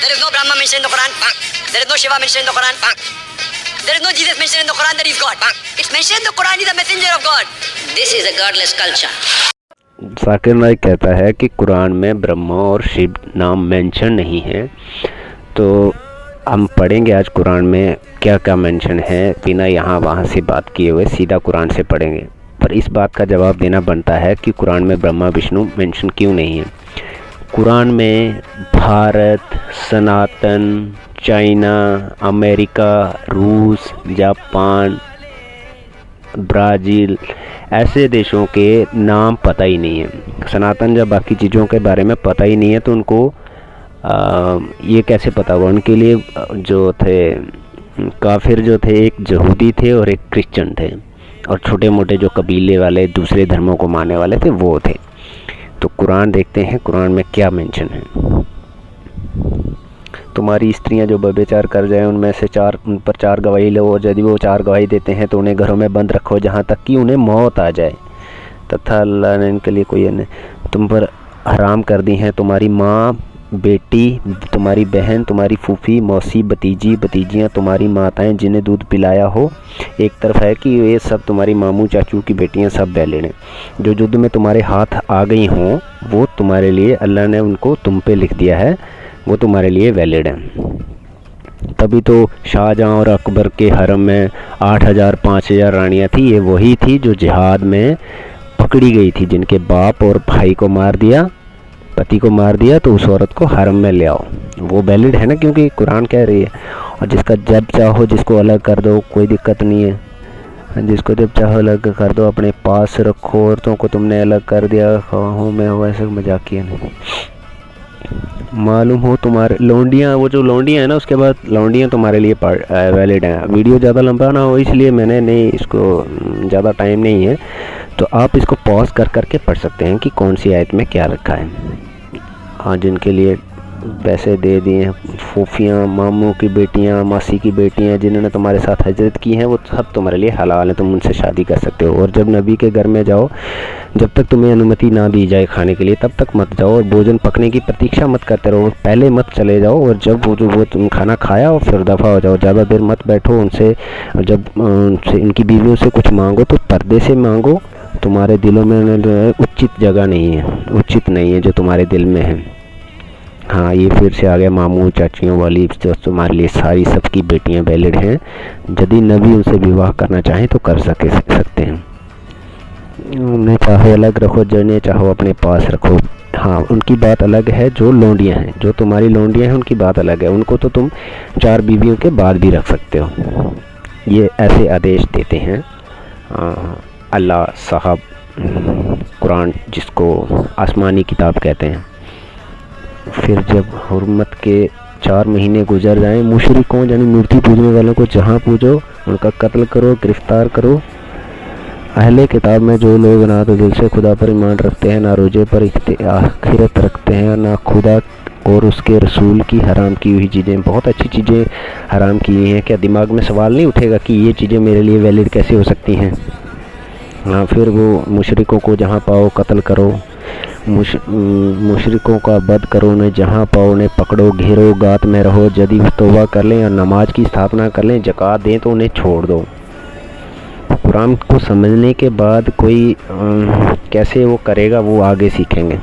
There is no Brahma mentioned in the Quran. There is no Shiva mentioned in the Quran. There is no Jesus mentioned in the Quran that he is God. It's mentioned in the Quran he is a messenger of God. This is a godless culture. Zakir Naik कहता है कि कुरान में ब्रह्मा और शिव नाम mention नहीं है। तो हम पढ़ेंगे आज कुरान में क्या क्या मेंशन है, बिना यहाँ वहाँ से बात किए हुए सीधा कुरान से पढ़ेंगे। पर इस बात का जवाब देना बनता है कि कुरान में ब्रह्मा विष्णु मेंशन क्यों नहीं है। कुरान में भारत, सनातन, चाइना, अमेरिका, रूस, जापान, ब्राज़ील ऐसे देशों के नाम पता ही नहीं है। सनातन या बाकी चीज़ों के बारे में पता ही नहीं है, तो उनको ये कैसे पता हुआ। उनके लिए जो थे काफिर जो थे, एक यहूदी थे और एक क्रिश्चियन थे, और छोटे मोटे जो कबीले वाले दूसरे धर्मों को मानने वाले थे वो थे। तो कुरान देखते हैं कुरान में क्या मेंशन है। तुम्हारी स्त्रियां जो व्यभिचार कर जाएं उन पर 4 गवाही लो, और यदि वो 4 गवाही देते हैं तो उन्हें घरों में बंद रखो जहाँ तक कि उन्हें मौत आ जाए। तथा अल्लाह ने इनके लिए कोई तुम पर हराम कर दी हैं तुम्हारी माँ, बेटी, तुम्हारी बहन, तुम्हारी फूफी, मौसी, भतीजी, भतीजियाँ, तुम्हारी माताएं जिन्हें दूध पिलाया हो। एक तरफ है कि ये सब तुम्हारी मामू चाचू की बेटियां सब बैलें जो युद्ध में तुम्हारे हाथ आ गई हों, वो तुम्हारे लिए अल्लाह ने उनको तुम पे लिख दिया है, वो तुम्हारे लिए वैलिड है। तभी तो शाहजहाँ और अकबर के हरम में 8000 5000 रानियाँ थी। ये वही थी जो जिहाद में पकड़ी गई थी, जिनके बाप और भाई को मार दिया, पति को मार दिया, तो उस औरत को हरम में ले आओ। वो वैलिड है ना, क्योंकि कुरान कह रही है। और जिसका जब चाहो जिसको अलग कर दो, कोई दिक्कत नहीं है। जिसको जब चाहो अलग कर दो, अपने पास रखो। औरतों को तुमने अलग कर दिया, हूँ मैं वैसे मजाकिया नहीं। मालूम हो तुम्हारे लौंडियाँ, वो जो लौंडियाँ हैं ना, उसके बाद लौंडियाँ तुम्हारे लिए वैलिड हैं। वीडियो ज़्यादा लंबा ना हो इसलिए मैंने नहीं, इसको ज़्यादा टाइम नहीं है, तो आप इसको पॉज कर करके पढ़ सकते हैं कि कौन सी आयत में क्या रखा है। हाँ, जिनके लिए पैसे दे दिए हैं, फूफियाँ, मामू की बेटियाँ, मासी की बेटियाँ, जिन्होंने तुम्हारे साथ हजरत की हैं, वो सब तुम्हारे लिए हलाल है, तुम उनसे शादी कर सकते हो। और जब नबी के घर में जाओ, जब तक तुम्हें अनुमति ना दी जाए खाने के लिए तब तक मत जाओ, और भोजन पकने की प्रतीक्षा मत करते रहो, पहले मत चले जाओ। और जब वो तुम खाना खाया और फिर दफ़ा हो जाओ, ज़्यादा देर मत बैठो उनसे। जब उनसे इनकी बीवियों से कुछ मांगो तो पर्दे से मांगो, तुम्हारे दिलों में उचित जगह नहीं है, उचित नहीं है जो तुम्हारे दिल में है। हाँ, ये फिर से आ गया मामू चाचियों वाली, जो तुम्हारे लिए सारी सबकी बेटियां वैलिड हैं। यदि नबी उनसे विवाह करना चाहें तो कर सकते हैं। उन्हें चाहे अलग रखो, जिन्हें चाहो अपने पास रखो। हाँ, उनकी बात अलग है जो लौंडियाँ हैं, जो तुम्हारी लौंडियाँ हैं उनकी बात अलग है। उनको तो तुम 4 बीवियों के बाद भी रख सकते हो। ये ऐसे आदेश देते हैं अल्लाह साहब, कुरान जिसको आसमानी किताब कहते हैं। फिर जब हुर्मत के 4 महीने गुजर जाएं, मुशरिकों यानी मूर्ति पूजने वालों को जहाँ पूजो उनका कत्ल करो, गिरफ्तार करो। अहले किताब में जो लोग ना तो दिल से खुदा पर ईमान रखते हैं, ना रोजे पर आखिरत रखते हैं, ना खुदा और उसके रसूल की हराम की हुई चीज़ें, बहुत अच्छी चीज़ें हराम की हुई हैं। क्या दिमाग में सवाल नहीं उठेगा कि ये चीज़ें मेरे लिए वैलिड कैसे हो सकती हैं। हाँ, फिर वो मुशरिकों को जहाँ पाओ कत्ल करो, मुशरिकों का वध करो, उन्हें जहाँ पाओ उन्हें पकड़ो, घेरो, गात में रहो। यदि तौबा कर लें और नमाज की स्थापना कर लें, ज़कात दें तो उन्हें छोड़ दो। कुरान को समझने के बाद कोई कैसे वो करेगा वो आगे सीखेंगे।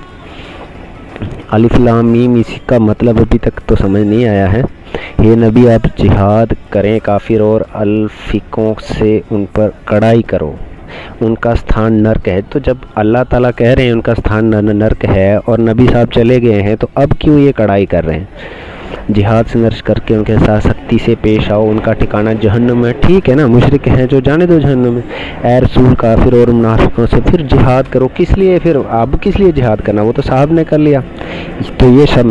अलिफ लाम मीम, इसका मतलब अभी तक तो समझ नहीं आया है। ये नबी आप जिहाद करें काफिर और अल्फिकों से, उन पर कड़ाई करो, उनका स्थान नर्क है। तो जब अल्लाह ताला कह रहे हैं उनका स्थान नर्क है और नबी साहब चले गए हैं, तो अब क्यों ये कड़ाई कर रहे हैं। जिहाद संघर्ष करके उनके साथ सख्ती से पेश आओ, उनका ठिकाना जहन्नुम है। ठीक है ना, मुशरिक हैं जो जाने दो जहन्नुम में। ए रसूल काफिर और मुनाफिकों से फिर जिहाद करो। किस लिए फिर अब किस लिए जिहाद करना, वो तो साहब ने कर लिया। तो ये सब